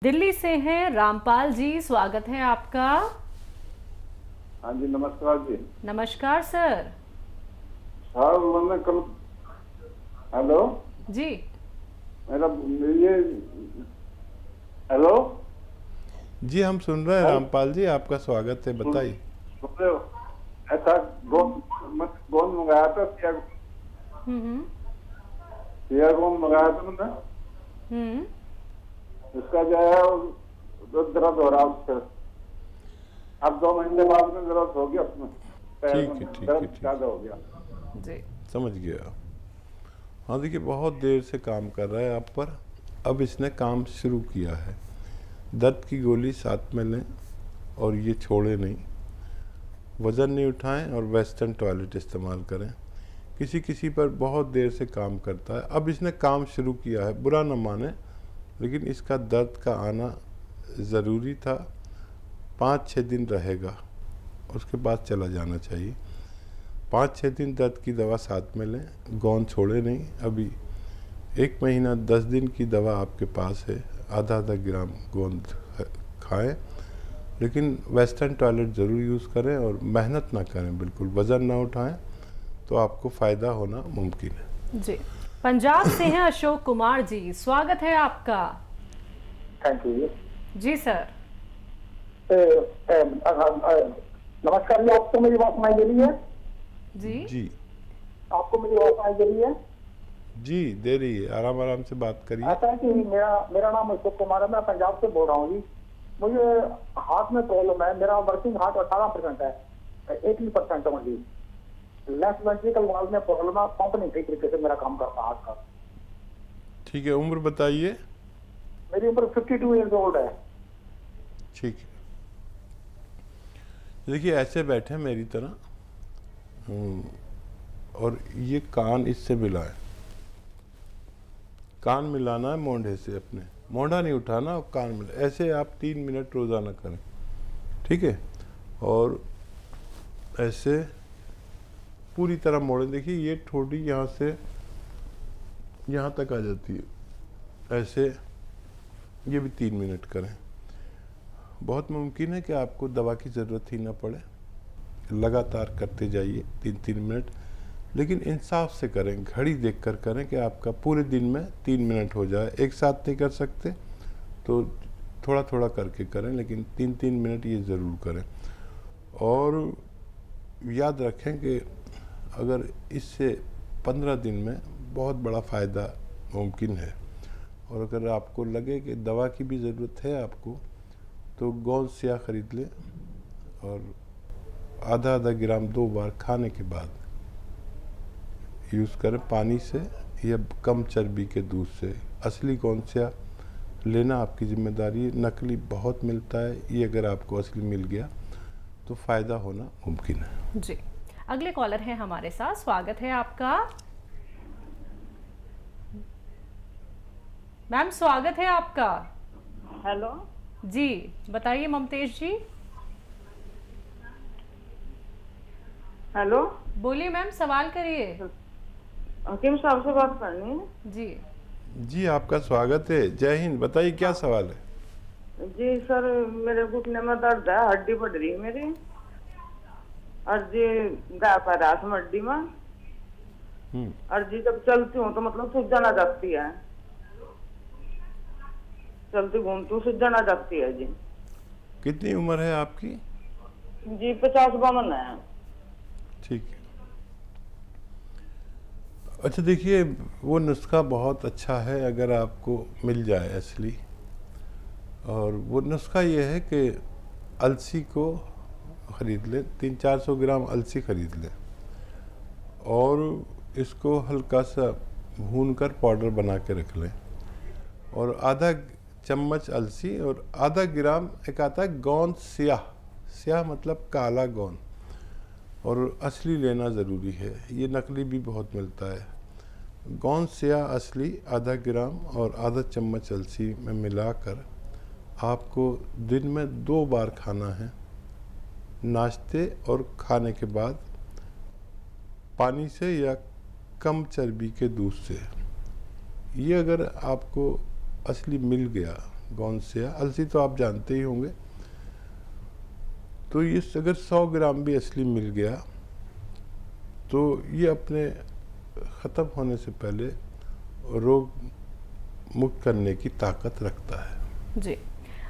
दिल्ली से हैं रामपाल जी, स्वागत है आपका। हाँ जी, नमस्कार जी। नमस्कार सर। सर मैंने कल, हेलो, जी मेरा ये, हेलो, जी हम सुन रहे हैं हेलो, रामपाल जी, आपका स्वागत है, सुन बताइए। सुन रहे हो? ऐसा गोंद मंगाया था, हम्म सिया गोंद मंगाया था मैंने। हम्म इसका जो है वो दर्द हो रहा है उससे। अब 2 महीने बाद में दर्द हो गया उसमें, पैर ठीक में है, ठीक है, दर्द ठीक ज्यादा है, हो गया। जी। समझ गया। हाँ देखिए, बहुत देर से काम कर रहा है आप पर। अब इसने काम शुरू किया है। दर्द की गोली साथ में लें और ये छोड़े नहीं। वज़न नहीं उठाएं और वेस्टर्न टॉयलेट इस्तेमाल करें। किसी किसी पर बहुत देर से काम करता है, अब इसने काम शुरू किया है, बुरा न माने, लेकिन इसका दर्द का आना ज़रूरी था। 5-6 दिन रहेगा, उसके बाद चला जाना चाहिए। 5-6 दिन दर्द की दवा साथ में लें, गोंद छोड़े नहीं। अभी 1 महीना 10 दिन की दवा आपके पास है, आधा आधा ग्राम गोंद खाएं, लेकिन वेस्टर्न टॉयलेट ज़रूर यूज़ करें और मेहनत ना करें, बिल्कुल वज़न ना उठाएं, तो आपको फ़ायदा होना मुमकिन है। जी, पंजाब से हैं अशोक कुमार जी, स्वागत है आपका। थैंक यू जी सर। नमस्कार जी, आपको मेरी बात सुनाई दे रही है? जी जी आपको मेरी बात सुनाई दे रही है? जी दे रही है, आराम आराम से बात करिए। ऐसा है कि मेरा नाम अशोक कुमार है, मैं पंजाब से बोल रहा हूँ जी। मुझे हार्ट में प्रॉब्लम है, मेरा वर्किंग हार्ट 18% है, 80% है जी। लेफ्ट वेंट्रिकल वाल्व में प्रॉब्लम है, पंप नहीं सही तरीके से मेरा काम करता हार्ट का। ठीक है, उम्र बताइए। मेरी उम्र 52 ईयर्स ओल्ड है। ठीक है, देखिए ऐसे बैठे मेरी तरह, और ये कान इससे मिलाएं। कान मिलाना है मोंढे से, अपने मोंढा नहीं उठाना, और कान मिला, ऐसे आप 3 मिनट रोज़ाना करें, ठीक है। और ऐसे पूरी तरह मोड़ें। देखिए ये ठोड़ी यहाँ से यहाँ तक आ जाती है, ऐसे ये भी 3 मिनट करें। बहुत मुमकिन है कि आपको दवा की ज़रूरत ही ना पड़े, लगातार करते जाइए 3-3 मिनट, लेकिन इंसाफ से करें, घड़ी देखकर करें कि आपका पूरे दिन में 3 मिनट हो जाए। एक साथ नहीं कर सकते तो थोड़ा थोड़ा करके करें, लेकिन 3-3 मिनट ये ज़रूर करें। और याद रखें कि अगर इससे 15 दिन में बहुत बड़ा फ़ायदा मुमकिन है, और अगर आपको लगे कि दवा की भी ज़रूरत है आपको, तो गोंद स्याह ख़रीद लें और आधा आधा ग्राम 2 बार खाने के बाद यूज़ करें, पानी से या कम चर्बी के दूध से। असली गोंद स्याह लेना आपकी जिम्मेदारी है, नकली बहुत मिलता है, ये अगर आपको असली मिल गया तो फ़ायदा होना मुमकिन है। जी, अगले कॉलर हैं हमारे साथ, स्वागत है आपका। मैम स्वागत है आपका। हेलो जी बताइए ममतेश जी। हेलो, बोलिए मैम, सवाल करिए। हकीम साहब से बात करनी है। जी जी आपका स्वागत है, जय हिंद। बताइए क्या सवाल है। जी सर, मेरे घुटने में दर्द है, हड्डी बढ़ रही है मेरी, और जी गैप है रात में हड्डी में, और जी जब चलती हूँ तो मतलब सूजन आ जाती है, चलती घूमती हूँ सूजन आ जाती है जी। कितनी उम्र है आपकी। जी 50-52 है। ठीक है, अच्छा देखिए, वो नुस्खा बहुत अच्छा है अगर आपको मिल जाए असली। और वो नुस्खा ये है कि अलसी को ख़रीद लें, 300-400 ग्राम अलसी ख़रीद लें, और इसको हल्का सा भून कर पाउडर बना के रख लें, और आधा चम्मच अलसी और आधा ग्राम एक आता है गोंद स्याह, स्याह मतलब काला गोंद, और असली लेना ज़रूरी है, ये नकली भी बहुत मिलता है। गोंद स्याह असली आधा ग्राम और आधा चम्मच अलसी में मिलाकर आपको दिन में 2 बार खाना है, नाश्ते और खाने के बाद, पानी से या कम चर्बी के दूध से। ये अगर आपको असली मिल गया गौनसिया, अलसी तो आप जानते ही होंगे। तो ये अगर 100 ग्राम भी असली मिल गया तो ये अपने ख़त्म होने से पहले रोग मुक्त करने की ताकत रखता है। जी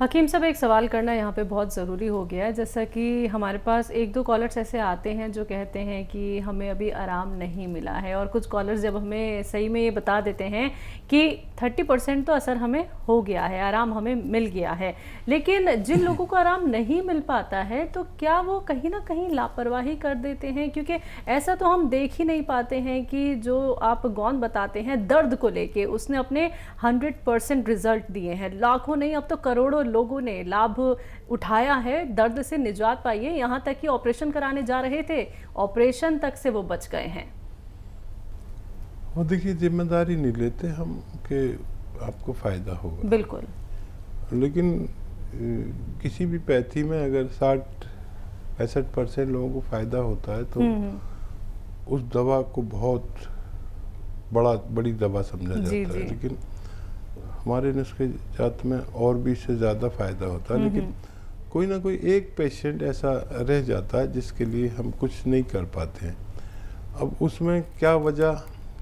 हकीम साहब, एक सवाल करना यहाँ पे बहुत ज़रूरी हो गया है। जैसा कि हमारे पास एक दो कॉलर्स ऐसे आते हैं जो कहते हैं कि हमें अभी आराम नहीं मिला है, और कुछ कॉलर्स जब हमें सही में ये बता देते हैं कि 30% तो असर हमें हो गया है, आराम हमें मिल गया है। लेकिन जिन लोगों को आराम नहीं मिल पाता है तो क्या वो कहीं ना कहीं लापरवाही कर देते हैं? क्योंकि ऐसा तो हम देख ही नहीं पाते हैं कि जो आप गौन बताते हैं दर्द को लेके, उसने अपने 100% रिजल्ट दिए हैं। लाखों नहीं, अब तो करोड़ों लोगों ने लाभ उठाया है, दर्द से निजात पाई है। यहाँ तक कि ऑपरेशन कराने जा रहे थे, ऑपरेशन तक से वो बच गए हैं। और देखिए, जिम्मेदारी नहीं लेते हम कि आपको फ़ायदा होगा, बिल्कुल। लेकिन किसी भी पैथी में अगर 60-65% लोगों को फ़ायदा होता है तो उस दवा को बहुत बड़ी दवा समझा जाता है। लेकिन हमारे नुस्खे जात में और भी इससे ज़्यादा फ़ायदा होता है, लेकिन कोई ना कोई एक पेशेंट ऐसा रह जाता है जिसके लिए हम कुछ नहीं कर पाते हैं। अब उसमें क्या वजह,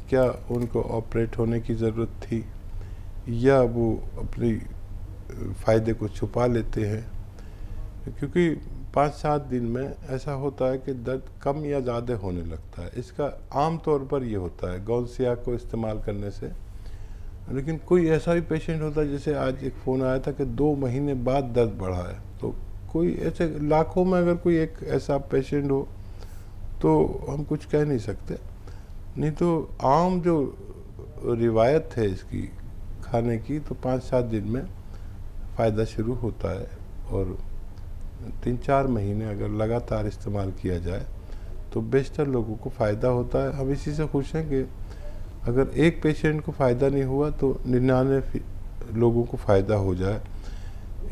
क्या उनको ऑपरेट होने की ज़रूरत थी या वो अपनी फ़ायदे को छुपा लेते हैं? क्योंकि 5-7 दिन में ऐसा होता है कि दर्द कम या ज़्यादा होने लगता है। इसका आम तौर पर ये होता है गौनसिया को इस्तेमाल करने से। लेकिन कोई ऐसा भी पेशेंट होता है, जैसे आज एक फ़ोन आया था कि 2 महीने बाद दर्द बढ़ा है। तो कोई ऐसे लाखों में अगर कोई एक ऐसा पेशेंट हो तो हम कुछ कह नहीं सकते। नहीं तो आम जो रिवायत है इसकी खाने की, तो 5-7 दिन में फ़ायदा शुरू होता है, और 3-4 महीने अगर लगातार इस्तेमाल किया जाए तो बेशतर लोगों को फ़ायदा होता है। हम इसी से खुश हैं कि अगर एक पेशेंट को फ़ायदा नहीं हुआ तो 99 लोगों को फ़ायदा हो जाए।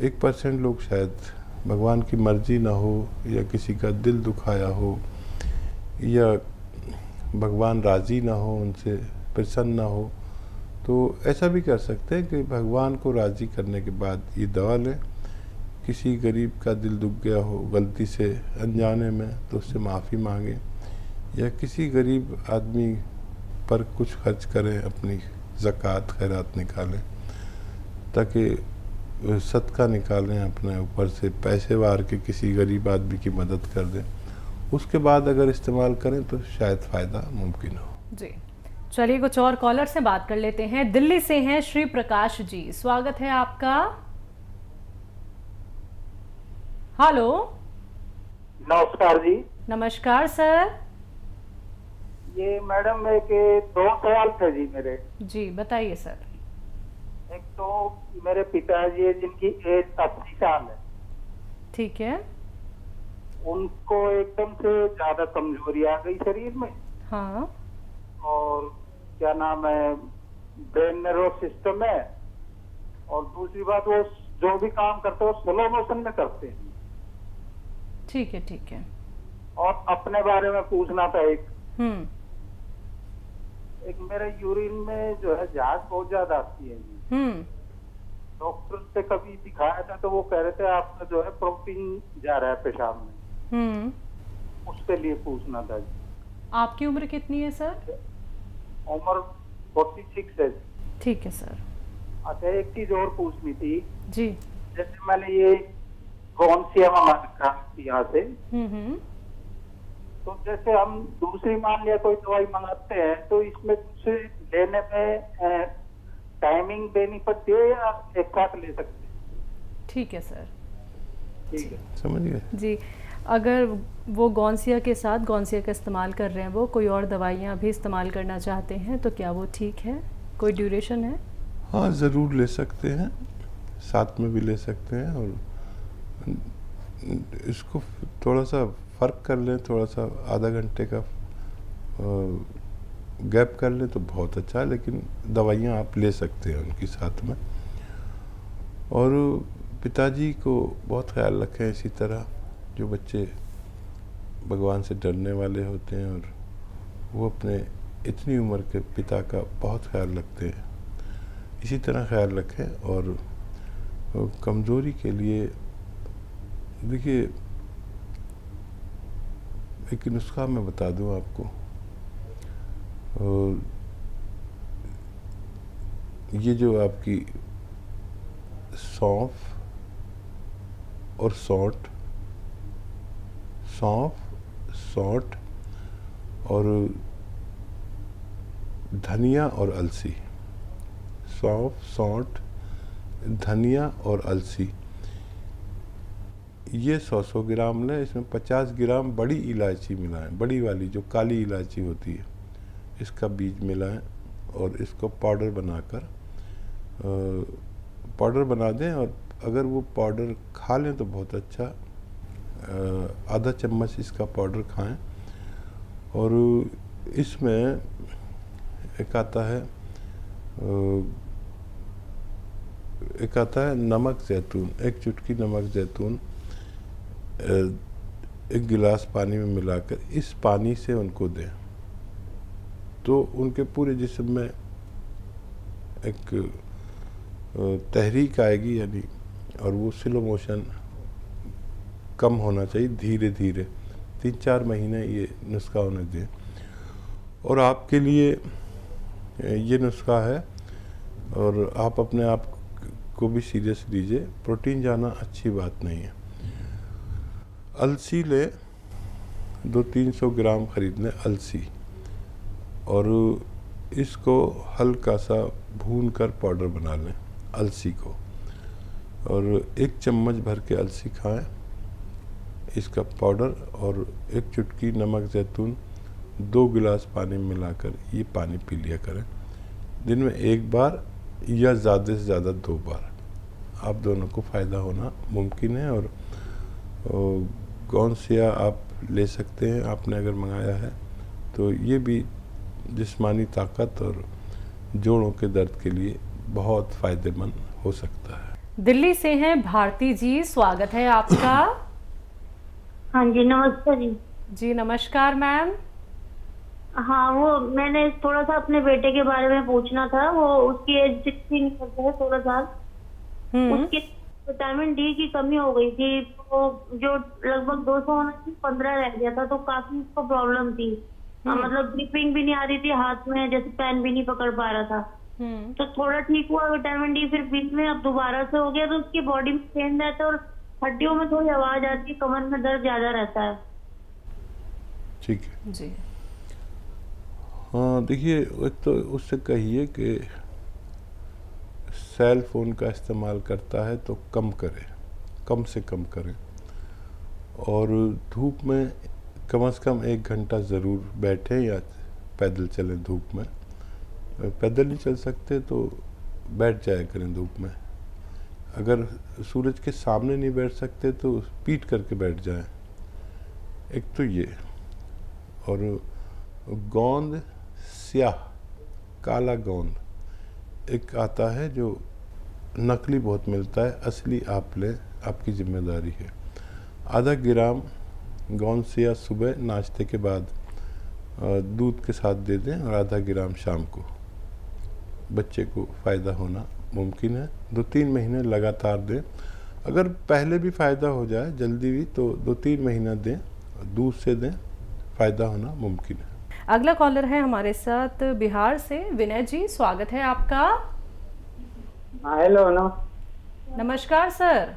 1% लोग शायद भगवान की मर्जी ना हो, या किसी का दिल दुखाया हो, या भगवान राज़ी ना हो, उनसे प्रसन्न ना हो, तो ऐसा भी कर सकते हैं कि भगवान को राज़ी करने के बाद ये दवा लें। किसी गरीब का दिल दुख गया हो गलती से अनजाने में, तो उससे माफ़ी मांगें, या किसी गरीब आदमी पर कुछ खर्च करें, अपनी ज़कात खैरात निकालें, ताकि सदका निकालें अपने ऊपर से, पैसे वार के किसी गरीब आदमी की मदद कर दें। उसके बाद अगर इस्तेमाल करें तो शायद फ़ायदा मुमकिन हो। जी चलिए, कुछ और कॉलर से बात कर लेते हैं। दिल्ली से हैं श्री प्रकाश जी, स्वागत है आपका। हेलो, नमस्कार जी। नमस्कार सर। ये मैडम एक 2 सवाल थे जी मेरे। जी बताइए सर। एक तो मेरे पिताजी है जिनकी एज 80 साल है, ठीक है। उनको एकदम से ज्यादा कमजोरी आ गई शरीर में। हाँ। और क्या नाम है, ब्रेन नर्वस सिस्टम है। और दूसरी बात, वो जो भी काम करते हैं वो स्लो मोशन में करते हैं। ठीक है, ठीक है। और अपने बारे में पूछना था एक मेरे यूरिन में जो है झाग बहुत ज्यादा आती है। डॉक्टर से कभी दिखाया था तो वो कह रहे थे आपका जो है प्रोटीन जा रहा है पेशाब में। उसके लिए पूछना था जी। आपकी उम्र कितनी है सर? उम्र 46 है। ठीक है सर। अच्छा, एक चीज और पूछनी थी जी। जैसे मैंने ये गौनसिया मंगा रखा यहाँ से, तो जैसे हम दूसरी मान लिया कोई दवाई मंगाते हैं तो इसमें कुछ लेने में टाइमिंग देनी पड़ती है या एक साथ ले सकते हैं? ठीक है सर। ठीक है, समझ गए जी। अगर वो गौनसिया के साथ गौनसिया का इस्तेमाल कर रहे हैं, वो कोई और दवाइयाँ भी इस्तेमाल करना चाहते हैं, तो क्या वो ठीक है? कोई ड्यूरेशन है? हाँ, ज़रूर ले सकते हैं, साथ में भी ले सकते हैं। और इसको थोड़ा सा फ़र्क कर लें, थोड़ा सा आधा घंटे का गैप कर लें तो बहुत अच्छा है, लेकिन दवाइयाँ आप ले सकते हैं उनके साथ में। और पिताजी को बहुत ख्याल रखें। इसी तरह जो बच्चे भगवान से डरने वाले होते हैं और वो अपने इतनी उम्र के पिता का बहुत ख्याल रखते हैं, इसी तरह ख्याल रखें। और कमज़ोरी के लिए देखिए एक नुस्खा मैं बता दूं आपको। ये जो आपकी सौंफ और सौंठ और धनिया और अलसी, सौंफ, सौंठ, धनिया और अलसी, ये 100 ग्राम लें। इसमें 50 ग्राम बड़ी इलायची मिलाएं, बड़ी वाली जो काली इलायची होती है, इसका बीज मिलाएं और इसको पाउडर बनाकर पाउडर बना दें। और अगर वो पाउडर खा लें तो बहुत अच्छा, आधा चम्मच इसका पाउडर खाएं। और इसमें एक आता है नमक ज़ैतून, एक चुटकी नमक ज़ैतून 1 गिलास पानी में मिलाकर इस पानी से उनको दें, तो उनके पूरे जिस्म में एक तहरीक आएगी, यानी, और वो स्लो मोशन कम होना चाहिए, धीरे धीरे 3-4 महीने ये नुस्खा उन्हें दें। और आपके लिए ये नुस्खा है, और आप अपने आप को भी सीरियस लीजिए। प्रोटीन जाना अच्छी बात नहीं है। अलसी ले 200-300 ग्राम खरीद लें अलसी, और इसको हल्का सा भून कर पाउडर बना लें अलसी को, और 1 चम्मच भर के अलसी खाएं, इसका पाउडर, और 1 चुटकी नमक ज़ैतून 2 गिलास पानी में मिलाकर ये पानी पी लिया करें। दिन में 1 बार या ज़्यादा से ज़्यादा 2 बार, आप दोनों को फ़ायदा होना मुमकिन है। और गौनसिया आप ले सकते हैं, आपने अगर मंगाया है तो ये भी जिस्मानी ताकत और जोड़ों के दर्द के लिए बहुत फ़ायदेमंद हो सकता है। दिल्ली से हैं भारती जी, स्वागत है आपका। हाँ जी, नमस्ते जी। जी नमस्कार मैम। हाँ, वो मैंने थोड़ा सा अपने बेटे के बारे में पूछना था। वो उसकी एज 16 है, 16 साल। उसकी विटामिन डी की कमी हो गई थी, तो जो लगभग 200 होना थी 15 रह गया था, तो काफी उसको प्रॉब्लम थी। मतलब ग्रिपिंग भी नहीं आ रही थी हाथ में, जैसे पेन भी नहीं पकड़ पा रहा था। तो थोड़ा ठीक हुआ विटामिन डी, फिर बीच में अब दोबारा से हो गया। तो उसकी बॉडी में पेन रहता है और हड्डियों में थोड़ी आवाज आती है, कमर में दर्द ज्यादा रहता है। ठीक है जी। हाँ, देखिए, एक तो उससे कहिए कि सेल फ़ोन का इस्तेमाल करता है तो कम करे, कम से कम करें, और धूप में कम से कम 1 घंटा ज़रूर बैठें या पैदल चलें धूप में। पैदल नहीं चल सकते तो बैठ जाया करें धूप में। अगर सूरज के सामने नहीं बैठ सकते तो पीट करके बैठ जाएं। एक तो ये, और गोंद स्याह, काला गोंद एक आता है जो नकली बहुत मिलता है, असली आप लें, आपकी जिम्मेदारी है। आधा ग्राम गोंद स्याह सुबह नाश्ते के बाद दूध के साथ दे दें, और आधा ग्राम शाम को। बच्चे को फ़ायदा होना मुमकिन है। 2-3 महीने लगातार दें। अगर पहले भी फ़ायदा हो जाए जल्दी भी, तो 2-3 महीना दें, दूध से दें, फ़ायदा होना मुमकिन है। अगला कॉलर है हमारे साथ बिहार से, विनय जी, स्वागत है आपका। हेलो, नमस्कार सर।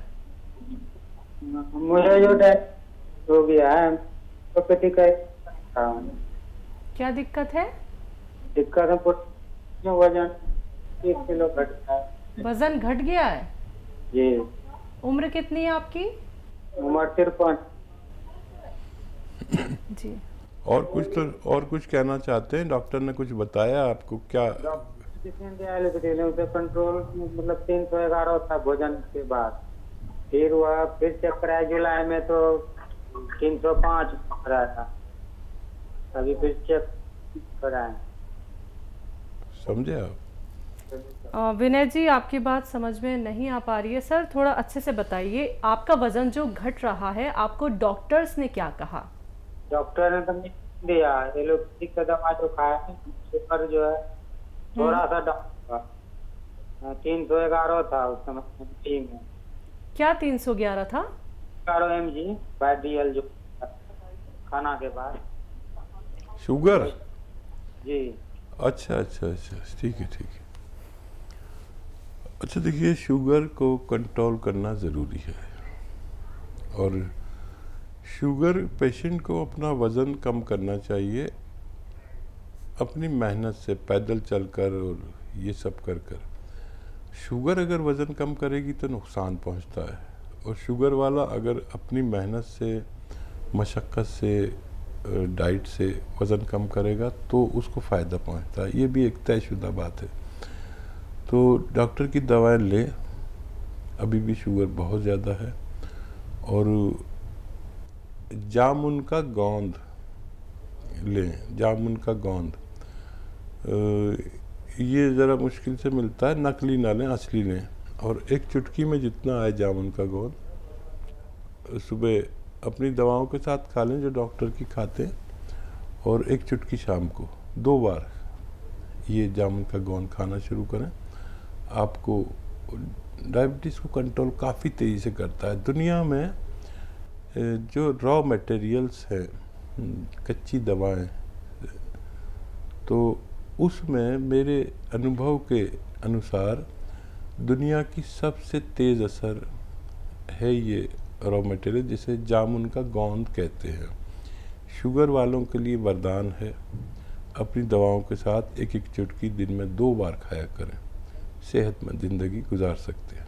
मुझे जो हो गया है तो क्या दिक्कत है? दिक्कत है, जो वजन 1 किलो घट गया है। वजन घट गया है जी। उम्र कितनी है आपकी? उम्र 53। जी। और कुछ कहना चाहते हैं? डॉक्टर ने कुछ बताया आपको? क्या कंट्रोल मतलब 311 था भोजन के बाद, फिर हुआ, फिर चेक कराया जुलाई में तो 305 रहा था, अभी फिर चेक कराए। समझे आप? विनय जी, आपकी बात समझ में नहीं आ पा रही है सर, थोड़ा अच्छे से बताइए। आपका वजन जो घट रहा है, आपको डॉक्टर्स ने क्या कहा? डॉक्टर ने तो नहीं दिया, एलोपैथिक का दवा जो खाया है, शुगर जो है थोड़ा सा डाउन हुआ। 311 था उस समय टी में। क्या 311 था? 11 mg बाय DL जो खाना के बाद। शुगर? जी। अच्छा अच्छा अच्छा, ठीक है ठीक है। अच्छा देखिए, शुगर को कंट्रोल करना ज़रूरी है, और शुगर पेशेंट को अपना वज़न कम करना चाहिए अपनी मेहनत से, पैदल चलकर और ये सब कर कर। शुगर अगर वज़न कम करेगी तो नुकसान पहुंचता है, और शुगर वाला अगर अपनी मेहनत से, मशक्क़त से, डाइट से वज़न कम करेगा तो उसको फ़ायदा पहुंचता है। ये भी एक तयशुदा बात है। तो डॉक्टर की दवाएं लें, अभी भी शुगर बहुत ज़्यादा है। और जामुन का गोंद लें, जामुन का गोंद, ये ज़रा मुश्किल से मिलता है, नकली ना लें, असली लें। और एक चुटकी में जितना आए जामुन का गोंद सुबह अपनी दवाओं के साथ खा लें जो डॉक्टर की खाते हैं, और एक चुटकी शाम को, 2 बार ये जामुन का गोंद खाना शुरू करें। आपको डायबिटीज़ को कंट्रोल काफ़ी तेज़ी से करता है। दुनिया में जो रॉ मटेरियल्स हैं, कच्ची दवाएं, तो उसमें मेरे अनुभव के अनुसार दुनिया की सबसे तेज़ असर है ये रॉ मटेरियल, जिसे जामुन का गोंद कहते हैं। शुगर वालों के लिए वरदान है। अपनी दवाओं के साथ एक एक चुटकी दिन में 2 बार खाया करें, सेहतमंद ज़िंदगी गुजार सकते हैं।